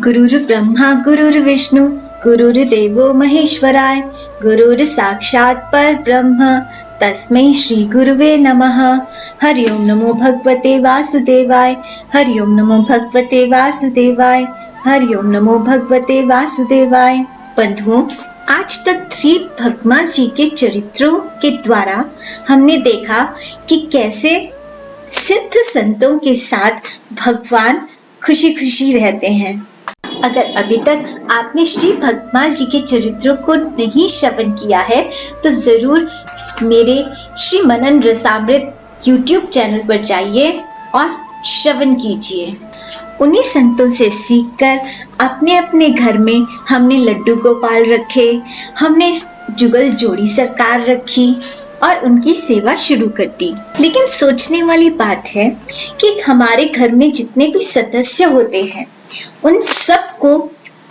गुरुर्ब्रह्मा गुरुर्विष्णु गुरुर्देवो महेश्वराय गुरुर् साक्षात् परब्रह्म तस्मै श्री गुरुवे नमः। हरि ओम नमो भगवते वासुदेवाय। हरि ओम नमो भगवते वासुदेवाय। हरि ओम नमो भगवते वासुदेवाय। बंधुओं, आज तक श्री भगवान जी के चरित्रों के द्वारा हमने देखा कि कैसे सिद्ध संतों के साथ भगवान खुशी खुशी रहते हैं। अगर अभी तक आपने श्री भगवान जी के चरित्रों को नहीं श्रवण किया है तो जरूर मेरे श्री मनन रसामृत YouTube चैनल पर जाइए और श्रवण कीजिए। उन्हीं संतों से सीखकर अपने अपने घर में हमने लड्डू गोपाल रखे, हमने जुगल जोड़ी सरकार रखी और उनकी सेवा शुरू कर दी। लेकिन सोचने वाली बात है कि हमारे घर में जितने भी सदस्य होते हैं उन सबको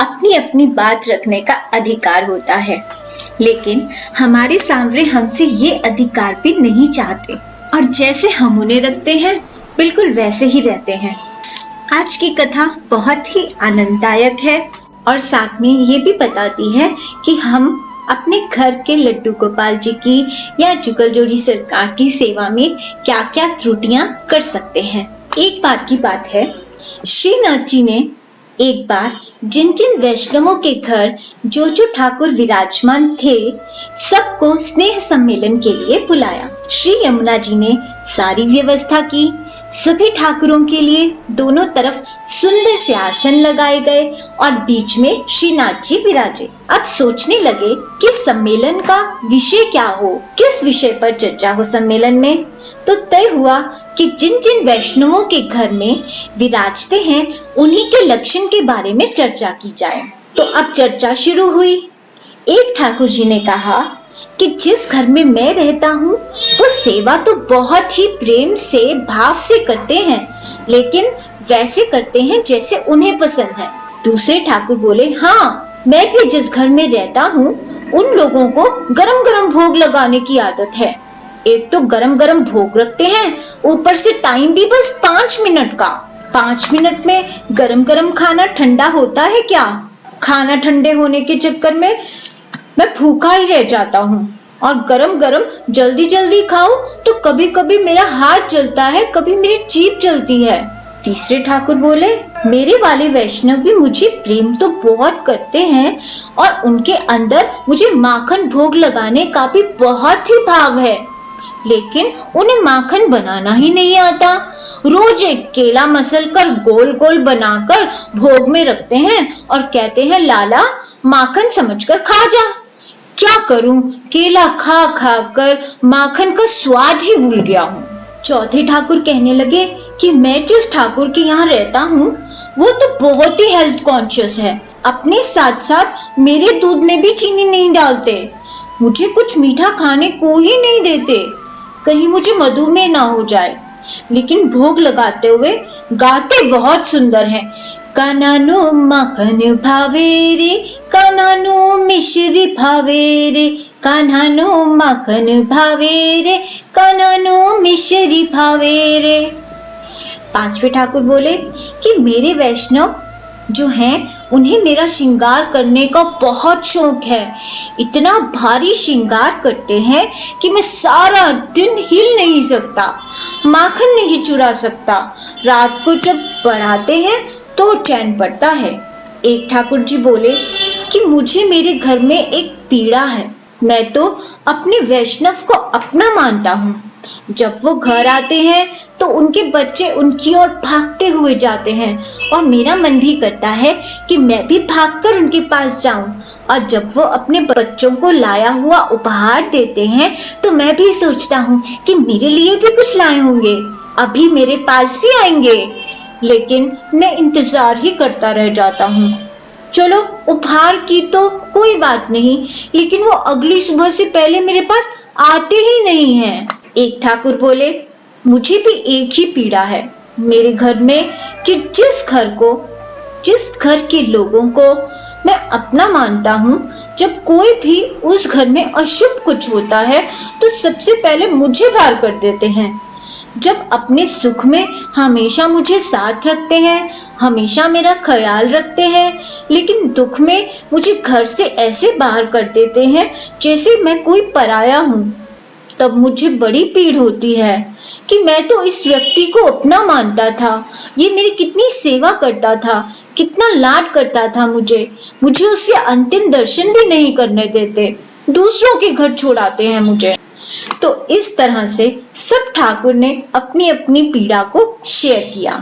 अपनी अपनी बात रखने का अधिकार होता है, लेकिन हमारे सामने हमसे ये अधिकार भी नहीं चाहते और जैसे हम उन्हें रखते हैं बिल्कुल वैसे ही रहते हैं। आज की कथा बहुत ही आनंददायक है और साथ में ये भी बताती है कि हम अपने घर के लड्डू गोपाल जी की या जुगल जोड़ी सरकार की सेवा में क्या क्या त्रुटियां कर सकते हैं। एक बार की बात है, श्रीनाथ जी ने एक बार जिन जिन वैष्णवों के घर जो ठाकुर विराजमान थे सबको स्नेह सम्मेलन के लिए बुलाया। श्री यमुना जी ने सारी व्यवस्था की। सभी ठाकुरों के लिए दोनों तरफ सुंदर से आसन लगाए गए और बीच में श्रीनाथ जी विराजे। अब सोचने लगे कि सम्मेलन का विषय क्या हो, किस विषय पर चर्चा हो सम्मेलन में। तो तय हुआ कि जिन जिन वैष्णवों के घर में विराजते हैं उन्हीं के लक्षण के बारे में चर्चा की जाए। तो अब चर्चा शुरू हुई। एक ठाकुर जी ने कहा कि जिस घर में मैं रहता हूँ वो सेवा तो बहुत ही प्रेम से भाव से करते हैं, लेकिन वैसे करते हैं जैसे उन्हें पसंद है। दूसरे ठाकुर बोले, हाँ, मैं भी जिस घर में रहता हूँ उन लोगों को गरम गरम भोग लगाने की आदत है। एक तो गरम गरम भोग रखते हैं, ऊपर से टाइम भी बस 5 मिनट का। 5 मिनट में गरम गरम खाना ठंडा होता है क्या? खाना ठंडे होने के चक्कर में मैं भूखा ही रह जाता हूँ और गरम गरम जल्दी जल्दी खाऊं तो कभी कभी मेरा हाथ जलता है, कभी मेरी जीभ जलती है। तीसरे ठाकुर बोले, मेरे वाले वैष्णव भी मुझे प्रेम तो बहुत करते हैं और उनके अंदर मुझे माखन भोग लगाने का भी बहुत ही भाव है, लेकिन उन्हें माखन बनाना ही नहीं आता। रोज एक केला मसल कर गोल गोल बनाकर भोग में रखते हैं और कहते हैं, लाला माखन समझकर खा जा। क्या करूं, केला खा खा कर माखन का स्वाद ही भूल गया हूँ। चौथे ठाकुर कहने लगे कि मैं जिस ठाकुर के यहाँ रहता हूँ वो तो बहुत ही हेल्थ कॉन्शियस है, अपने साथ साथ मेरे दूध में भी चीनी नहीं डालते, मुझे कुछ मीठा खाने को ही नहीं देते, कहीं मुझे मधुमेह ना हो जाए। लेकिन भोग लगाते हुए गाते बहुत सुंदर हैं, कानानु माखन भावे रे, कानानु मिश्री भावे रे, कान्हानु माखन भावे रे, कानानु मिश्री भावे रे। पांचवे ठाकुर बोले कि मेरे वैष्णव जो हैं उन्हें मेरा श्रृंगार करने का बहुत शौक है। इतना भारी श्रृंगार करते हैं कि मैं सारा दिन हिल नहीं सकता, माखन नहीं चुरा सकता। रात को जब बढ़ाते हैं तो चैन पड़ता है। एक ठाकुर जी बोले कि मुझे मेरे घर में एक पीड़ा है, मैं तो अपने वैष्णव को अपना मानता हूँ। जब वो घर आते हैं तो उनके बच्चे उनकी ओर भागते हुए जाते हैं और मेरा मन भी करता है कि मैं भी भागकर उनके पास जाऊं। और जब वो अपने बच्चों को लाया हुआ उपहार देते हैं तो मैं भी सोचता हूँ कि मेरे लिए भी कुछ लाए होंगे, अभी मेरे पास भी आएंगे, लेकिन मैं इंतजार ही करता रह जाता हूँ। चलो, उपहार की तो कोई बात नहीं, लेकिन वो अगली सुबह से पहले मेरे पास आते ही नहीं हैं। एक ठाकुर बोले, मुझे भी एक ही पीड़ा है मेरे घर में कि जिस घर के लोगों को मैं अपना मानता हूँ, जब कोई भी उस घर में अशुभ कुछ होता है तो सबसे पहले मुझे बाहर कर देते हैं। जब अपने सुख में हमेशा मुझे साथ रखते हैं, हमेशा मेरा ख्याल रखते हैं, लेकिन दुख में मुझे घर से ऐसे बाहर कर देते हैं जैसे मैं कोई पराया हूँ, तब मुझे बड़ी पीड़ होती है कि मैं तो इस व्यक्ति को अपना मानता था, ये मेरी कितनी सेवा करता था, कितना लाड करता था मुझे उसके अंतिम दर्शन भी नहीं करने देते, दूसरों के घर छोड़ाते हैं मुझे। तो इस तरह से सब ठाकुर ने अपनी अपनी पीड़ा को शेयर किया।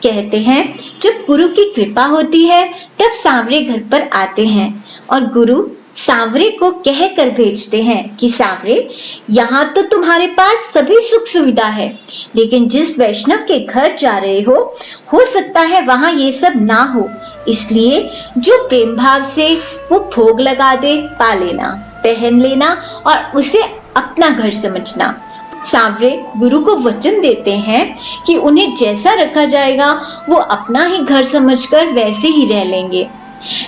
कहते हैं जब गुरु की कृपा होती है तब सांवरे घर पर आते हैं और गुरु सांवरे को कह कर भेजते हैं कि सांवरे, यहाँ तो तुम्हारे पास सभी सुख सुविधा है, लेकिन जिस वैष्णव के घर जा रहे हो सकता है वहां ये सब ना हो, इसलिए जो प्रेम भाव से वो भोग लगा दे पा लेना, पहन लेना और उसे अपना घर समझना। सांवरे गुरु को वचन देते हैं कि उन्हें जैसा रखा जाएगा वो अपना ही घर समझकर वैसे ही रह लेंगे,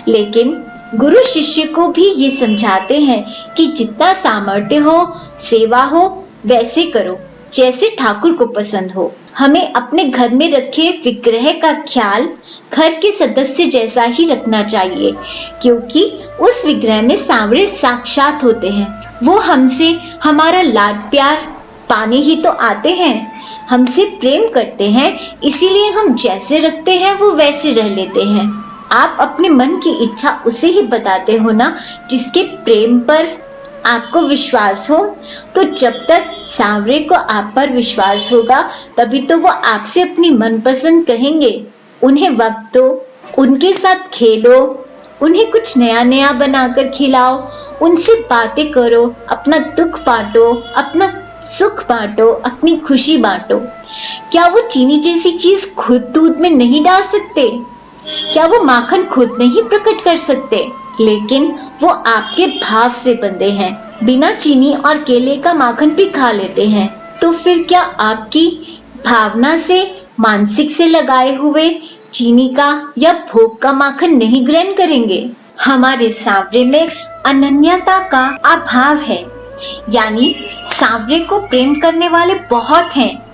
लेकिन गुरु शिष्य को भी ये समझाते हैं कि जितना सामर्थ्य हो, सेवा हो, वैसे करो जैसे ठाकुर को पसंद हो। हमें अपने घर में रखे विग्रह का ख्याल घर के सदस्य जैसा ही रखना चाहिए, क्योंकि उस विग्रह में सांवरे साक्षात होते हैं। वो हमसे हमारा लाड प्यार पाने ही तो आते हैं, हमसे प्रेम करते हैं, इसीलिए हम जैसे रखते हैं वो वैसे रह लेते हैं। आप अपने मन की इच्छा उसे ही बताते हो ना जिसके प्रेम पर आपको विश्वास हो। तो जब तक सांवरे को आप पर विश्वास होगा तभी तो वो आपसे अपनी मनपसंद कहेंगे। उन्हें वक्त दो, उनके साथ खेलो, उन्हें कुछ नया नया बनाकर खिलाओ, उनसे बातें करो, अपना दुख बांटो, अपना सुख बांटो, अपनी खुशी बांटो। क्या वो चीनी जैसी चीज खुद दूध में नहीं डाल सकते? क्या वो माखन खुद नहीं प्रकट कर सकते? लेकिन वो आपके भाव से बंधे हैं, बिना चीनी और केले का माखन भी खा लेते हैं। तो फिर क्या आपकी भावना से, मानसिक से लगाए हुए चीनी का या भोग का माखन नहीं ग्रहण करेंगे? हमारे सांवरे में अनन्यता का अभाव है, यानी सांवरे को प्रेम करने वाले बहुत हैं,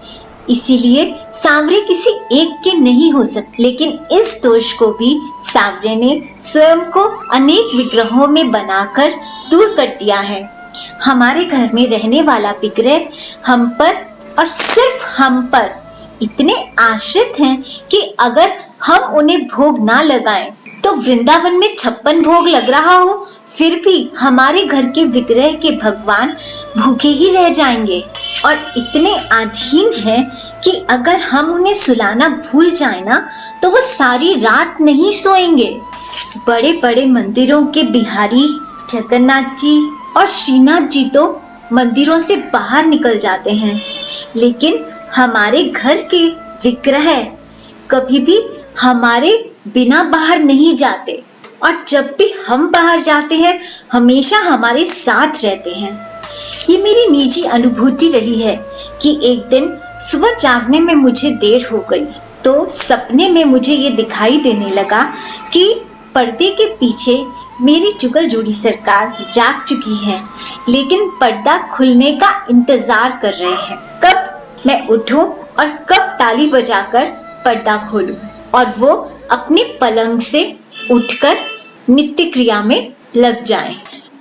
इसीलिए सांवरे किसी एक के नहीं हो सकते। लेकिन इस दोष को भी सांवरे ने स्वयं को अनेक विग्रहों में बनाकर दूर कर दिया है। हमारे घर में रहने वाला विग्रह हम पर और सिर्फ हम पर इतने आश्रित हैं कि अगर हम उन्हें भोग ना लगाएं तो वृंदावन में 56 भोग लग रहा हो फिर भी हमारे घर के विग्रह के भगवान भूखे ही रह जाएंगे और इतने अधीन हैं कि अगर हम उन्हें सुलाना भूल जाए ना तो वो सारी रात नहीं सोएंगे। बड़े बड़े मंदिरों के बिहारी जगन्नाथ जी और श्रीनाथ जी तो मंदिरों से बाहर निकल जाते हैं, लेकिन हमारे घर के विग्रह कभी भी हमारे बिना बाहर नहीं जाते और जब भी हम बाहर जाते हैं हमेशा हमारे साथ रहते हैं। ये मेरी निजी अनुभूति रही है कि एक दिन सुबह जागने में मुझे देर हो गई तो सपने में मुझे ये दिखाई देने लगा कि पर्दे के पीछे मेरी चुगल जोड़ी सरकार जाग चुकी है, लेकिन पर्दा खुलने का इंतजार कर रहे हैं कब मैं उठूं और कब ताली बजाकर पर्दा खोलूं और वो अपने पलंग से उठकर नित्य क्रिया में लग जाएं।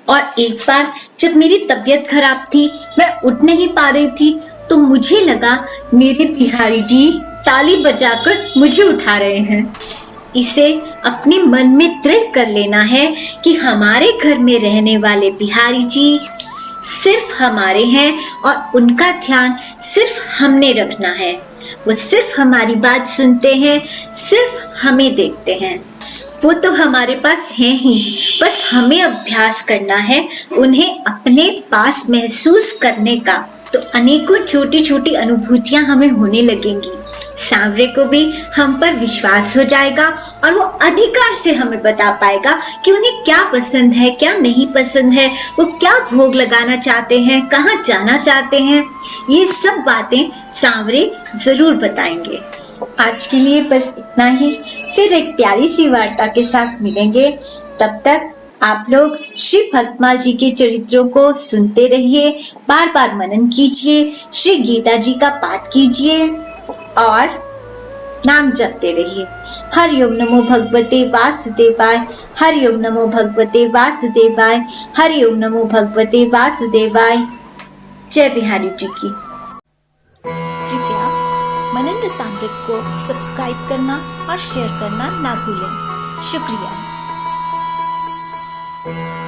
और एक बार जब मेरी तबीयत खराब थी, मैं उठ नहीं पा रही थी, तो मुझे लगा मेरे बिहारी जी ताली बजाकर मुझे उठा रहे हैं। इसे अपने मन में दृढ़ कर लेना है कि हमारे घर में रहने वाले बिहारी जी सिर्फ हमारे हैं और उनका ध्यान सिर्फ हमने रखना है। वो सिर्फ हमारी बात सुनते हैं, सिर्फ हमें देखते हैं। वो तो हमारे पास हैं ही, बस हमें अभ्यास करना है उन्हें अपने पास महसूस करने का। तो अनेकों छोटी छोटी अनुभूतियां हमें होने लगेंगी। सांवरे को भी हम पर विश्वास हो जाएगा और वो अधिकार से हमें बता पाएगा कि उन्हें क्या पसंद है, क्या नहीं पसंद है, वो क्या भोग लगाना चाहते हैं, कहाँ जाना चाहते हैं। ये सब बातें सांवरे जरूर बताएंगे। आज के लिए बस इतना ही, फिर एक प्यारी सी वार्ता के साथ मिलेंगे। तब तक आप लोग श्री भक्तमाल जी के चरित्रों को सुनते रहिए, बार बार मनन कीजिए, श्री गीता जी का पाठ कीजिए और नाम जपते रहिए। हरिओम नमो भगवते वासुदेवाय, हरिओम नमो भगवते वासुदेवाय, हरिओम नमो भगवते वासुदेवाय। जय बिहारी जी की। कृपया मनन रसामृत को सब्सक्राइब करना और शेयर करना ना भूलें। शुक्रिया।